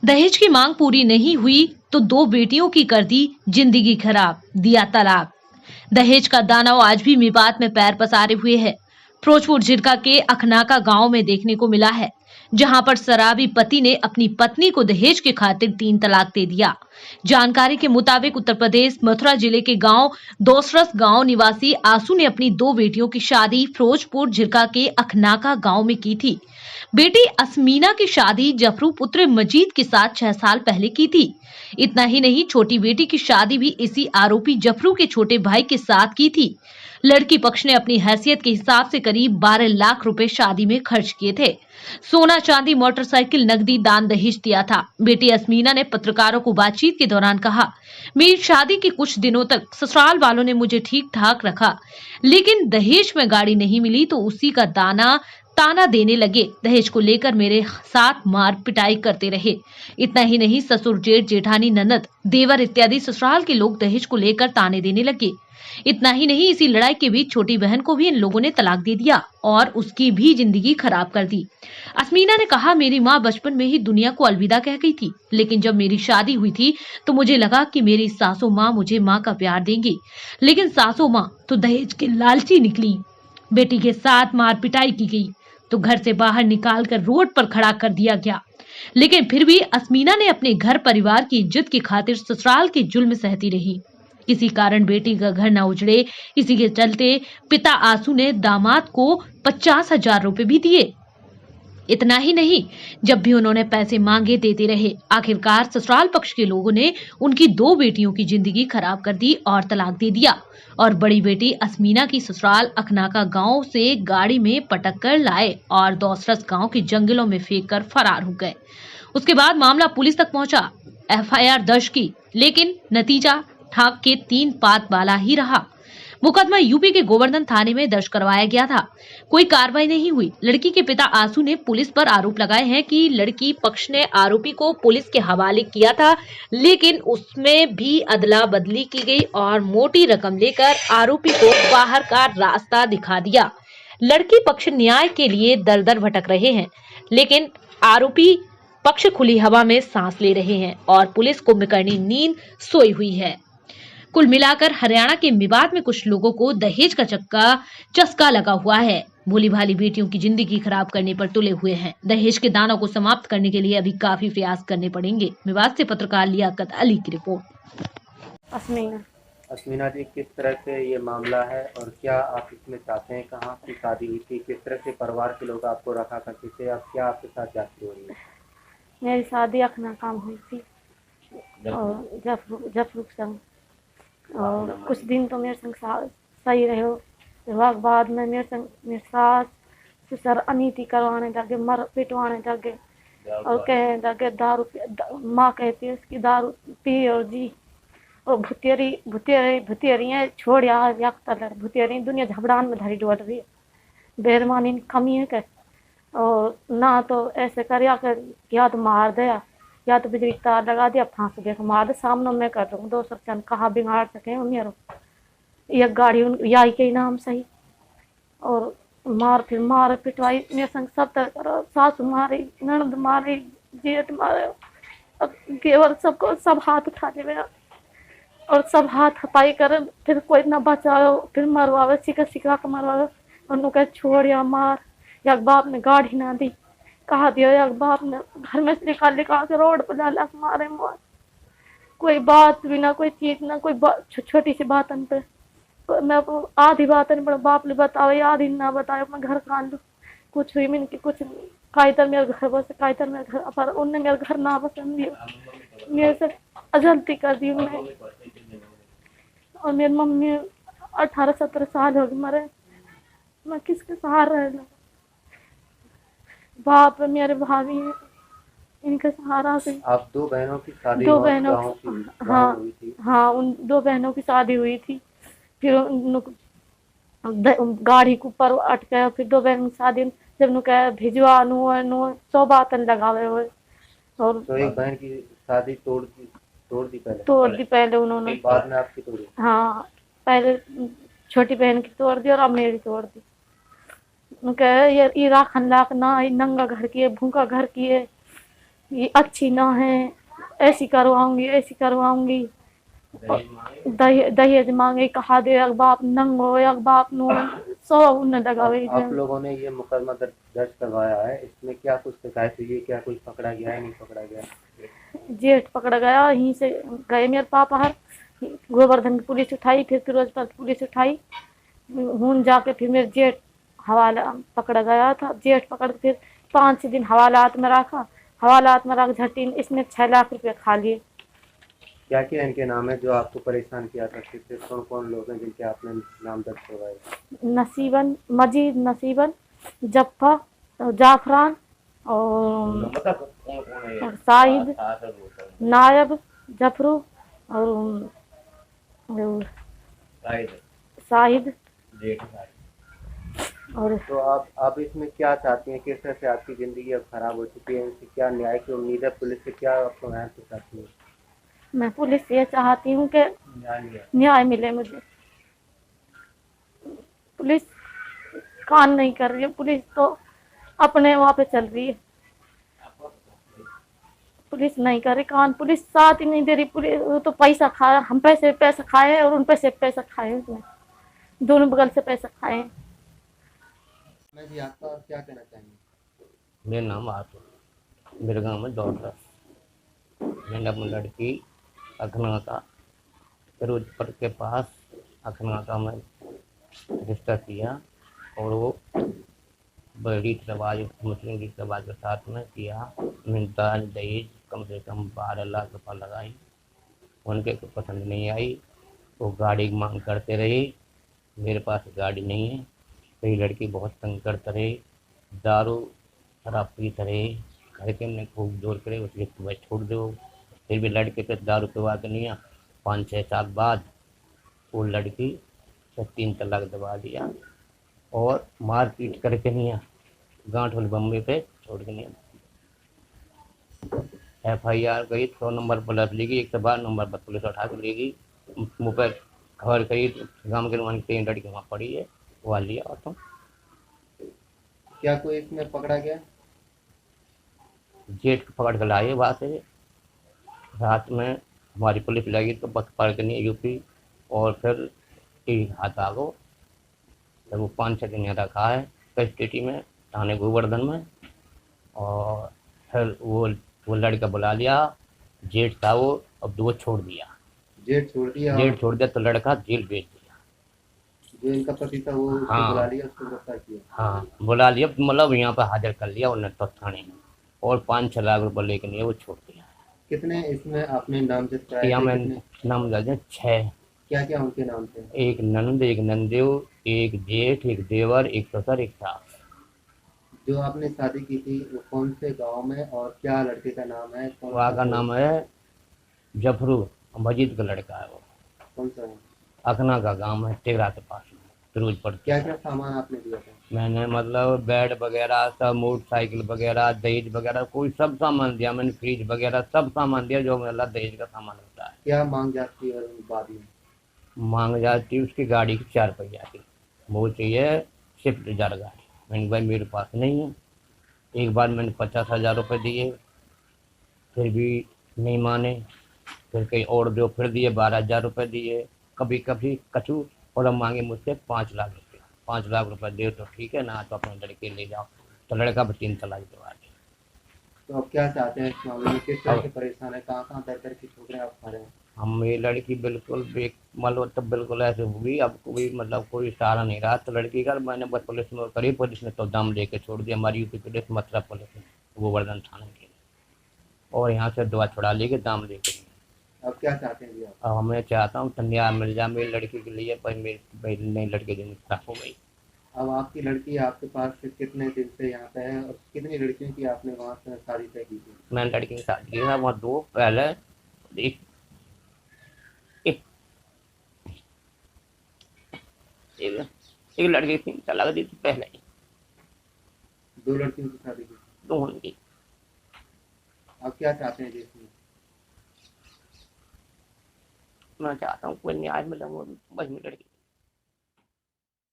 दहेज की मांग पूरी नहीं हुई तो दो बेटियों की कर दी जिंदगी खराब, दिया तलाक। दहेज का दानव आज भी विवाद में पैर पसारे हुए है। फिरोजपुर जिरका के अखनाका गांव में देखने को मिला है, जहां पर शराबी पति ने अपनी पत्नी को दहेज के खातिर 3 तलाक दे दिया। जानकारी के मुताबिक उत्तर प्रदेश मथुरा जिले के गांव दोसरस गांव निवासी आसू ने अपनी दो बेटियों की शादी फिरोजपुर जिरका के अखनाका गांव में की थी। बेटी असमीना की शादी जफरू पुत्र मजीद के साथ 6 साल पहले की थी। इतना ही नहीं, छोटी बेटी की शादी भी इसी आरोपी जफरू के छोटे भाई के साथ की थी। लड़की पक्ष ने अपनी हैसियत के हिसाब से करीब 12 लाख रुपए शादी में खर्च किए थे। सोना, चांदी, मोटरसाइकिल, नकदी दान दहेज दिया था। बेटी असमीना ने पत्रकारों को बातचीत के दौरान कहा, मेरी शादी के कुछ दिनों तक ससुराल वालों ने मुझे ठीक ठाक रखा, लेकिन दहेज में गाड़ी नहीं मिली तो उसी का ताना देने लगे। दहेज को लेकर मेरे साथ मार पिटाई करते रहे। इतना ही नहीं, ससुर, जेठ, जेठानी, ननद, देवर इत्यादि ससुराल के लोग दहेज को लेकर ताने देने लगे। इतना ही नहीं, इसी लड़ाई के बीच छोटी बहन को भी इन लोगों ने तलाक दे दिया और उसकी भी जिंदगी खराब कर दी। असमीना ने कहा, मेरी माँ बचपन में ही दुनिया को अलविदा कह गई थी, लेकिन जब मेरी शादी हुई थी तो मुझे लगा कि मेरी सासू माँ मुझे माँ का प्यार देंगी, लेकिन सासू माँ तो दहेज के लालची निकली। बेटी के साथ मार पिटाई की गई तो घर से बाहर निकालकर रोड पर खड़ा कर दिया गया, लेकिन फिर भी असमीना ने अपने घर परिवार की इज्जत की खातिर ससुराल के जुल्म सहती रही। किसी कारण बेटी का घर न उजड़े, इसी के चलते पिता आंसू ने दामाद को 50,000 रुपए भी दिए। इतना ही नहीं, जब भी उन्होंने पैसे मांगे देते रहे। आखिरकार ससुराल पक्ष के लोगों ने उनकी दो बेटियों की जिंदगी खराब कर दी और तलाक दे दिया और बड़ी बेटी असमीना की ससुराल अखनाका गांव से गाड़ी में पटक कर लाए और दोसरस गांव के जंगलों में फेंक कर फरार हो गए। उसके बाद मामला पुलिस तक पहुंचा, एफआईआर दर्ज की, लेकिन नतीजा ठाक के 3 पात वाला ही रहा। मुकदमा यूपी के गोवर्धन थाने में दर्ज करवाया गया था। कोई कार्रवाई नहीं हुई। लड़की के पिता आंसू ने पुलिस पर आरोप लगाए हैं कि लड़की पक्ष ने आरोपी को पुलिस के हवाले किया था, लेकिन उसमें भी अदला बदली की गई और मोटी रकम लेकर आरोपी को बाहर का रास्ता दिखा दिया। लड़की पक्ष न्याय के लिए दर दर भटक रहे हैं, लेकिन आरोपी पक्ष खुली हवा में सांस ले रहे हैं और पुलिस कुंभकर्णी नींद सोई हुई है। कुल मिलाकर हरियाणा के मेवात में कुछ लोगों को दहेज का चस्का लगा हुआ है। भोली भाली बेटियों की जिंदगी खराब करने पर तुले हुए हैं। दहेज के दानों को समाप्त करने के लिए अभी काफी प्रयास करने पड़ेंगे। मेवात से पत्रकार लियाकत अली की रिपोर्ट। असमीना जी, किस तरह से ये मामला है और क्या आप इसमें चाहते हैं? कहाँ की शादी हुई थी? किस तरह से परिवार के लोग आपको रखा करते थे? अब क्या आपके साथ जाती हो रही है? मेरी शादी अखनाका में हुई थी और जफरूक संग, और कुछ दिन तो मेरे संग सही रहे हो। विवाह के बाद में मेरे सास ससुर अनीति करवाने लगे, मर पिटवाने लगे और कहने लगे दारू, माँ कहती है उसकी दारू पी और जी, और भुतियरी छोड़ भुतियरी दुनिया झबड़ान में धरी डोल रही है। बेरमानी कमी है क्या? और ना तो ऐसे कर या तो मार दिया या तो बिजली तार लगा दिया, फांस दे मार दे। सामने मैं कर रहा हूँ 200 चंद कहाँ बिगाड़ सके मेरे एक गाड़ी याई के नाम सही, और फिर मार पिटवाई मेरे संग सब तरह करो। सासू मारी, ननद मारी, जेठ मारे, केवल सबको सब हाथ उठा ले मेरा और सब हाथ हथाई कर, फिर कोई ना बचाओ, फिर मरवावे, सिका कर मरवावे। उन्होंने छोड़ या मार, या बाप ने गाड़ी ना दी, कहा दिया या बाप ने घर में से निकाल के रोड पर डाला मारे मार। कोई बात भी ना, कोई चीज ना, कोई छोटी सी बात पे मैं आधी बात नहीं, बाप ने बताओ आधी ना बताओ, मैं घर कान लू कुछ हुई मैंने कुछ कायदर मेरे घर बस, कायदर मेरे घर, पर उनने मेरे घर ना पसंद दिया, मेरे से अजलती कर दी उन्हें। और मेरी मम्मी 18-17 साल हो गए मरे, मैं किसके सहारा रहना? बाप मेरे भाभी इनके सहारा से। आप दो बहनों की शादी? दो बहनों हाँ, उन 2 बहनों की शादी हुई थी। फिर गाड़ी के ऊपर अटके, फिर 2 बहनों की शादी जब नुका भिजवा नु 100 बातन लगावे हुए। और तो एक बहन की शादी तोड़ दी पहले उन्होंने, बाद में आपकी तोड़ी? हाँ, पहले छोटी बहन की तोड़ दी और अब मेरी तोड़ दी। ये राखन लाख ना, नंगा घर किए, भूखा घर किए, ये अच्छी ना है, ऐसी करवाऊंगी। दहेज मांगे, कहा दे अग बाप नंगो अग बाप नो सो उन लगावे। आप लोगों ने ये मुकदमा दर्ज करवाया है, इसमें क्या कुछ शिकायत हुई है, क्या कुछ पकड़ा गया है, नहीं पकड़ा गया? जेठ पकड़ा गया, यहीं से गए मेरे पापा हर गोवर्धन की पुलिस उठाई, फिर फिरोजपुर की पुलिस उठाई, हून जाके फिर मेरे जेठ हवाला पकड़ा गया था। जेठ पकड़ के फिर 5-6 दिन हवालात में रखा, हवालात में रख झटी इसने 6 लाख रुपए खा लिए। क्या क्या इनके नाम है जो आपको परेशान किया करते थे? कौन कौन लोग हैं जिनके आपने नाम दर्ज करवाए? नसीबन, मजीद नसीबन, जफ्फा, जाफरान और शाहिद, नायब, जफरू और शाहिद। और तो आप इसमें क्या चाहती हैं? किस तरह से आपकी ज़िंदगी अब खराब हो चुकी है? इनसे क्या न्याय की उम्मीद है? पुलिस से क्या आप न्याय चाहती हैं? मैं पुलिस से ये चाहती हूँ कि न्याय मिले मुझे। पुलिस कान नहीं कर रही है, पुलिस तो अपने वहाँ पे चल रही है, पुलिस नहीं कर रही कान, पुलिस साथ ही नहीं दे रही। पुलिस वो तो पैसा खाया, हम पैसा खाए और उन पैसे खाए, उसने दोनों बगल से पैसा खाए। मैं जी आपका और क्या कहना चाहेंगे? मेरा नाम आतो, मेरे गांव में दौड़। मैंने अपनी लड़की अखनाका फिरोजपुर के पास अखनाका में रिश्ता किया और वो रीत रिवाज, मुस्लिम रीत रिवाज के साथ में किया। मैंने दाज दहेज कम से कम 12 लाख रुपये लगाई, उनके को पसंद नहीं आई। वो गाड़ी की मांग करते रहे, मेरे पास गाड़ी नहीं है। तो ये लड़की बहुत तंग करते रहे, दारू शराब पीते रहे, घर के हमने खूब जोर करे उसके सुबह छोड़ दो। फिर भी लड़के पे दारू पिवा के नहीं आ, 5-6 साल बाद वो लड़की से 3 तलाक दबा दिया और मार पीट करके नहीं आ, गांठ वाले बम्बे पे छोड़ के नहीं आ। FIR गई, 100 नंबर पुलिस लेगी, 112 नंबर पर पुलिस उठा के लेगी। मुँह पर खबर करी, गाँव के नुमान 3 लड़की वहाँ पड़ी है, वहाँ लिया। और तुम क्या कोई इसमें पकड़ा गया? जेठ को पकड़ कर लाए वहाँ से। रात में हमारी पुलिस लगी तो बस पकड़ के नहीं यूपी, और फिर एक हाथ आ गो। तो वो 5-6 दिन यहाँ रखा है कस्टडी में, थाने गोवर्धन में। और फिर वो लड़का बुला लिया, जेठ था वो, अब वो छोड़ दिया। जेठ छोड़ दिया? जेठ छोड़ दिया तो लड़का जेल भेज दिया। जो इनका पति था वो उसको हाँ। बुला लिया, उसको गिरफ्तार किया? हाँ, बुला लिया, मतलब यहाँ पर हाजिर कर लिया उन्हें तो थाने में, और 5-6 लाख रुपये लेके नहीं वो छोड़ दिया। कितने इसमें आपने नामजद कराए यहाँ थे? में कितने? नाम दर्ज 6। क्या क्या उनके नाम थे? एक ननद, एक नंदेव, एक जेठ, एक देवर, एक ससुर, एक सास। जो आपने शादी की थी वो कौन से गांव में, और क्या लड़के का नाम है? वहाँ का नाम है जफरू, मजीद का लड़का है वो। कौन सा है? अखना का गांव है, टेगरा के पास में, फिरोजपुर। क्या क्या सामान आपने दिया था? मैंने मतलब बेड वगैरह सब, मोटरसाइकिल वगैरह, दहेज वगैरह, कोई सब सामान दिया मैंने, फ्रिज वगैरह सब सामान दिया जो मतलब दहेज का सामान होता है। क्या मांग जाती है बाद में? मांग जाती उसकी गाड़ी की 4 पहिया की, वो चाहिए स्विफ्ट डिजायर गाड़ी। मैंने भाई मेरे पास नहीं है। एक बार मैंने 50,000 रुपये दिए, फिर भी नहीं माने। फिर कहीं और दो, फिर दिए 12,000 रुपये दिए, कभी कभी कछू। और अब मांगे मुझसे 5 लाख रुपये। 5 लाख रुपये दे तो ठीक है ना, तो अपने लड़के ले जाओ। तो लड़का पर 3 तलाक दबा दिया। तो अब क्या चाहते हैं इस मामले में? किस तरह से परेशान है? कहाँ कहाँ दर दर की ठोकरें आप खा रहे हैं? हम ये लड़की बिल्कुल मतलब तब बिल्कुल ऐसे हुई, अब कोई मतलब कोई सहारा नहीं रहा। तो लड़की का मैंने बस पुलिस में करी, पुलिस ने तो दम दे के छोड़ दिया, हमारी यूपी पुलिस, मतलब पुलिस ने, गोवर्धन थाने के। और यहाँ से दुआ छुड़ा ली के दाम दे के। अब क्या चाहते हैं जी आप? अब मैं चाहता हूँ तो न्याय मिल जाए मेरी लड़की के लिए, पर मेरी नई लड़की की खराब हो गई। अब आपकी लड़की आपके पास से कितने दिन से यहाँ पे है, और कितनी लड़कियों की आपने वहाँ से शादी तय की थी? मैंने लड़की की शादी की है वहाँ 2 पहले, एक एक, एक लड़की थी, तलाक दी थी पहले ही, 2 लड़कियों की शादी की? 2 की। अब क्या चाहते हैं जी इसमें? मैं चाहता हूँ कोई न्याय मिले, बस मेरी लड़की